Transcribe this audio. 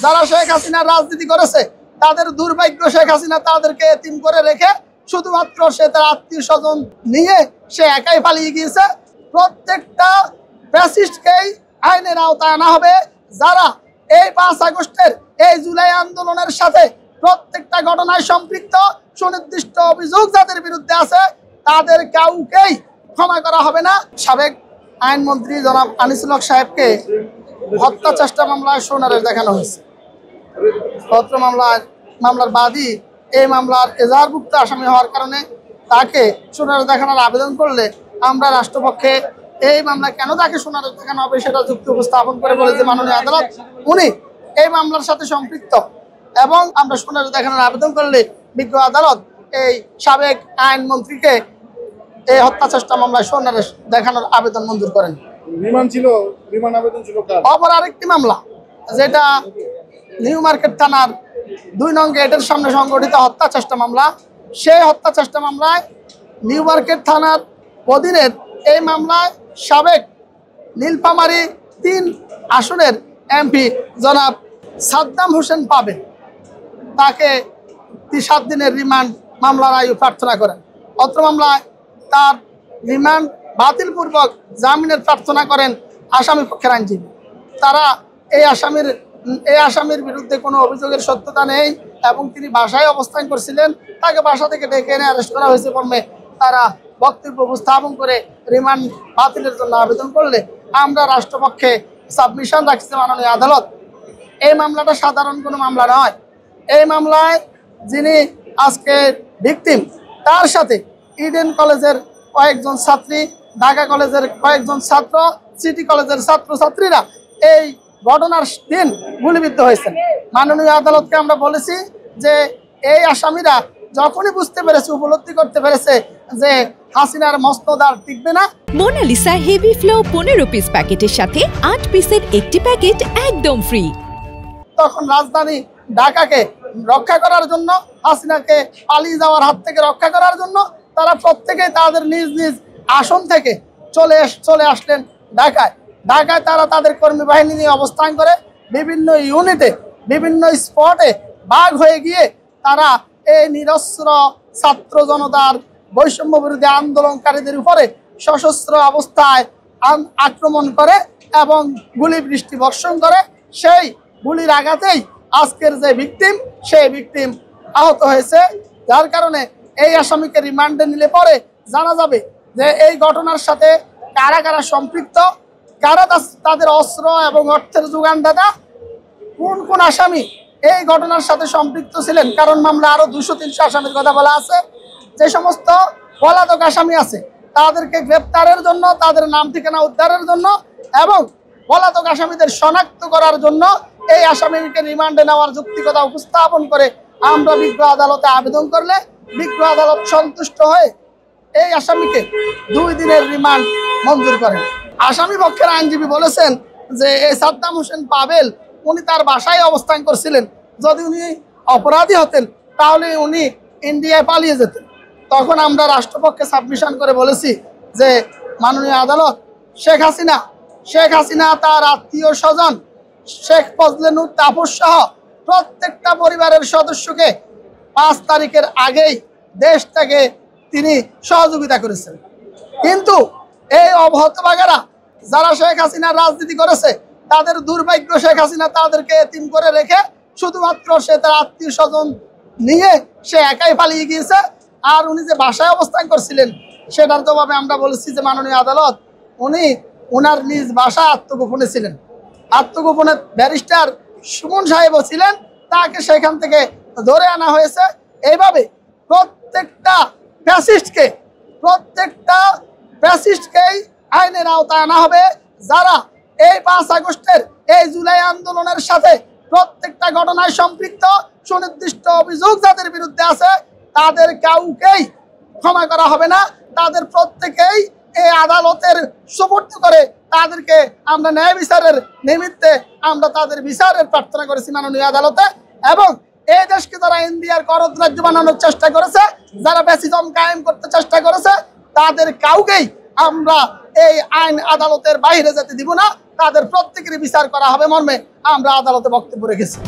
যারা শেখ হাসিনার রাজনীতি করেছে তাদের দুর্ভাগ্য, শেখ হাসিনা তাদেরকে এতিম করে রেখে শুধুমাত্র সে তার আত্মীয় স্বজন নিয়ে সে একাই পালিয়ে গিয়েছে। প্রত্যেকটা ফ্যাসিস্টকেই আইনের আওতায় আনা হবে। যারা এই 5 আগস্টের এই জুলাই আন্দোলনের সাথে প্রত্যেকটা ঘটনায় সম্পৃক্ত, সুনির্দিষ্ট অভিযোগ যাদের বিরুদ্ধে আছে, তাদের কাউকেই ক্ষমা করা হবে না। সাবেক আইনমন্ত্রী জনাব আনিসুল হক সাহেবকে হত্যা চেষ্টা মামলায় সোনারেশ দেখানো হয়েছে। পত্র মামলার বাদী এই মামলার এজাহারভুক্ত আসামি হওয়ার কারণে তাকে সোনারেশ দেখানোর আবেদন করলে আমরা রাষ্ট্রপক্ষে এই মামলা কেন তাকে সোনারেশ দেখানো হবে সেটা যুক্তি উপস্থাপন করে বলে যে মাননীয় আদালত উনি এই মামলার সাথে সম্পৃক্ত এবং আমরা সোনারেশ দেখানোর আবেদন করলে বিজ্ঞ আদালত এই সাবেক আইনমন্ত্রীকে এই হত্যা চেষ্টা মামলায় সোনারেশ দেখানোর আবেদন মঞ্জুর করেন। অপর আরেকটি মামলা যেটা নিউ মার্কেট থানার 2 নং গেটের সামনে সংগঠিত হত্যা চেষ্টা মামলা, সেই হত্যা চেষ্টা মামলায় নিউ মার্কেট থানার অধীনের এই মামলায় সাবেক নীলফামারী 3 আসনের এমপি জনাব সাদ্দাম হোসেন পাবেন তাকে 7 দিনের রিমান্ড মামলার আয়ু প্রার্থনা করেন। অত্র মামলায় তার রিমান্ড বাতিলপূর্বক জামিনের প্রার্থনা করেন আসামি পক্ষের আইনজীবী। তারা এই আসামির বিরুদ্ধে কোনো অভিযোগের সত্যতা নেই এবং তিনি বাসায় অবস্থান করছিলেন, তাকে বাসা থেকে ডেকে এনে অ্যারেস্ট করা হয়েছে মর্মে তারা বক্তব্য উপস্থাপন করে রিমান্ড বাতিলের জন্য আবেদন করলে আমরা রাষ্ট্রপক্ষে সাবমিশন রাখছি মাননীয় আদালত। এই মামলাটা সাধারণ কোনো মামলা নয়। এই মামলায় যিনি আজকে ভিকটিম তার সাথে ইডেন কলেজের কয়েকজন ছাত্রী, ঢাকা কলেজের কয়েকজন ছাত্র, সিটি কলেজের ছাত্রছাত্রীরা এই ঘটনার দিন গুলিবিদ্ধ হয়েছেন। মাননীয় আদালতকে আমরা বলেছি যে এই আসামিরা যখনই বুঝতে পেরেছে, উপলব্ধি করতে পেরেছে যে হাসিনার মসনদ আর টিকবে না। মোনালিসা হেভি ফ্লো 15 পিস প্যাকেটের সাথে 8 পিসের একটি প্যাকেট একদম ফ্রি। তখন রাজধানী ঢাকাকে রক্ষা করার জন্য, হাসিনাকে পালিয়ে যাওয়ার হাত থেকে রক্ষা করার জন্য তারা প্রত্যেকেই তাদের নিজ নিজ আসন থেকে চলে আসলেন ঢাকায়। ঢাকায় তারা তাদের কর্মী বাহিনী নিয়ে অবস্থান করে বিভিন্ন ইউনিটে, বিভিন্ন স্পটে ভাগ হয়ে গিয়ে তারা এই নিরস্ত্র ছাত্র জনতার বৈষম্য বিরোধী আন্দোলনকারীদের উপরে সশস্ত্র অবস্থায় আক্রমণ করে এবং গুলি বৃষ্টি বর্ষণ করে। সেই গুলির আঘাতেই আজকের যে ভিকটিম, সেই ভিকটিম আহত হয়েছে। যার কারণে এই আসামিকে রিমান্ডে নিলে পরে জানা যাবে যে এই ঘটনার সাথে কারা কারা সম্পৃক্ত, কারা তাদের অস্ত্র এবং অর্থের যোগানদাতা, কোন কোন আসামি এই ঘটনার সাথে সম্পৃক্ত ছিলেন। কারণ মামলা আরো 200-300 আসামির কথা বলা আছে। যে সমস্ত পলাতক আসামি আছে তাদেরকে গ্রেপ্তারের জন্য, তাদের নাম ঠিকানা উদ্ধারের জন্য এবং পলাতক আসামিদের শনাক্ত করার জন্য এই আসামিকে রিমান্ডে নেওয়ার যৌক্তিকতা উপস্থাপন করে আমরা বিজ্ঞ আদালতে আবেদন করলে বিজ্ঞ আদালত সন্তুষ্ট হয়ে এই আসামিকে 2 দিনের রিমান্ড মঞ্জুর করেন। আসামি পক্ষের আইনজীবী বলেছেন যে এই সাদ্দাম হোসেন পাবেল উনি তার বাসায় অবস্থান করছিলেন, যদি উনি অপরাধী হতেন তাহলে উনি ইন্ডিয়ায় পালিয়ে যেতেন। তখন আমরা রাষ্ট্রপক্ষে সাবমিশন করে বলেছি যে মাননীয় আদালত, শেখ হাসিনা তার আত্মীয় স্বজন শেখ ফজলেনুর তাপস সহ প্রত্যেকটা পরিবারের সদস্যকে 5 তারিখের আগেই দেশ থেকে তিনি সহযোগিতা করেছেন। কিন্তু এই অবহতভাগারা যারা শেখ হাসিনার রাজনীতি করেছে তাদের দুর্ভাগ্য, শেখ হাসিনা তাদেরকে এতিম করে রেখে শুধুমাত্র সে তার আত্মীয় স্বজন নিয়ে সে একাই পালিয়ে গিয়েছে। আর উনি যে বাসায় অবস্থান করছিলেন সেটার জবাবে আমরা বলেছি যে মাননীয় আদালত, উনি ওনার নিজ বাসায় আত্মগোপনে ছিলেন। আত্মগোপনে ব্যারিস্টার সুমন সাহেবও ছিলেন, তাকে সেখান থেকে ধরে আনা হয়েছে। এইভাবে প্রত্যেকটা ফ্যাসিস্টকেই আইনের আওতায় আনা হবে। যারা এই 5 আগস্টের এই জুলাই আন্দোলনের সাথে প্রত্যেকটা ঘটনায় সম্পৃক্ত, সুনির্দিষ্ট অভিযোগ যাদের বিরুদ্ধে আছে, তাদের কাউকেই ক্ষমা করা হবে না। তাদের প্রত্যেকেই এই আদালতের সুপর্দ করে তাদেরকে আমরা ন্যায় বিচারের নিমিত্তে আমরা তাদের বিচারের প্রার্থনা করেছি মাননীয় আদালতে। এবং এই দেশকে যারা ইন্ডিয়ার করদ রাজ্য বানানোর চেষ্টা করেছে, যারা ফ্যাসিজম কায়েম করতে চেষ্টা করেছে, তাদের কাউকেই আমরা এই আইন আদালতের বাইরে যেতে দিব না। তাদের প্রত্যেকেরই বিচার করা হবে মর্মে আমরা আদালতে বক্তব্য রেখেছি।